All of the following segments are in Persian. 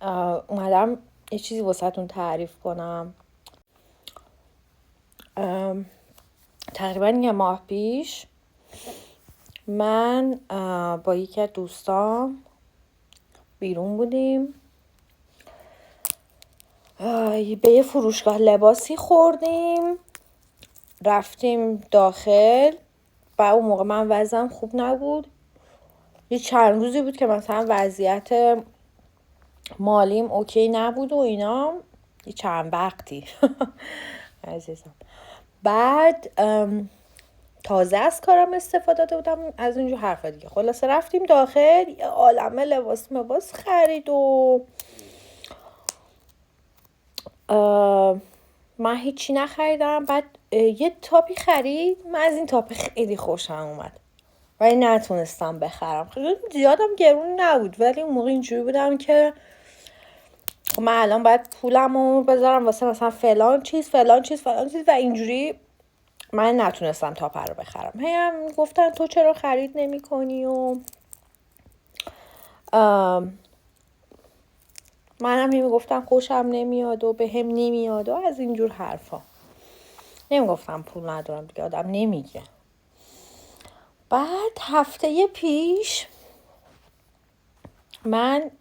اومدم یه چیزی واسهتون تعریف کنم. تقریبا یه ماه پیش من با یکی از دوستام بیرون بودیم، به یه فروشگاه لباسی خوردیم، رفتیم داخل و اون موقع من وضعم خوب نبود. یه چند روزی بود که مثلا وضعیت مالیم اوکی نبود و اینا، یه چند وقتی عزیزم. بعد تازه از کارم استفاده داده بودم، از اینجور حرفا دیگه. خلاصه رفتیم داخل، یه عالمه لباس خرید و من هیچی نخریدم. بعد یه تاپی خرید، من از این تاپ خیلی خوشم اومد ولی نتونستم بخرم. خیلی زیادم گرون نبود ولی اون موقع اینجوری بودم که خب من الان باید پولمو بذارم واسه مثلا فلان چیز و اینجوری من نتونستم تاپر رو بخرم. هم گفتن تو چرا خرید نمی کنی و منم هی گفتم خوشم نمیاد و به هم نمیاد و از اینجور حرفا. نمیگفتم پول ندارم دیگه، آدم نمیگه. بعد هفته پیش من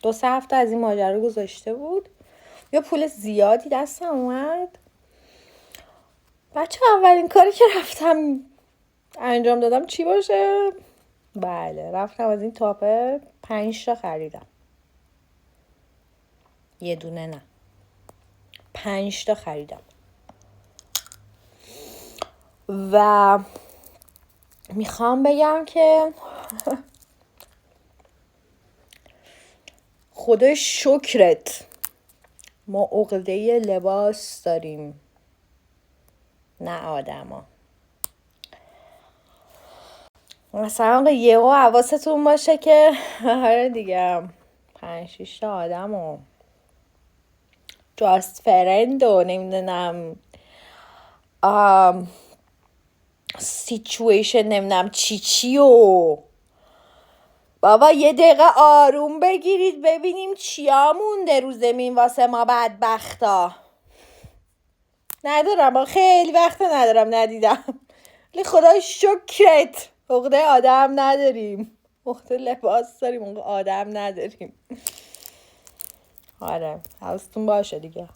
2-3 هفته از این ماجرا گذاشته بود، یا پول زیادی دستم اومد. بچه اولین کاری که رفتم انجام دادم چی باشه؟ بله، رفتم از این تاپه 5 تا خریدم. یه دونه نه، 5 تا خریدم. و میخوام بگم که خدا شکرت ما عقده لباس داریم، نه آدما. مثلا یهو حواستون باشه که آره دیگه 5-6 تا آدم و جاست فرند و نمیدونم سیچویشن نمیدونم چی و بابا یه دقیقه آروم بگیرید ببینیم چیا مونده رو زمین واسه ما بدبختا. ندارم، خیلی وقت ندارم ندیدم، ولی خدا شکرت عقده آدم نداریم، عقده لباس داریم، عقده آدم نداریم. آره حواستون باشه دیگه.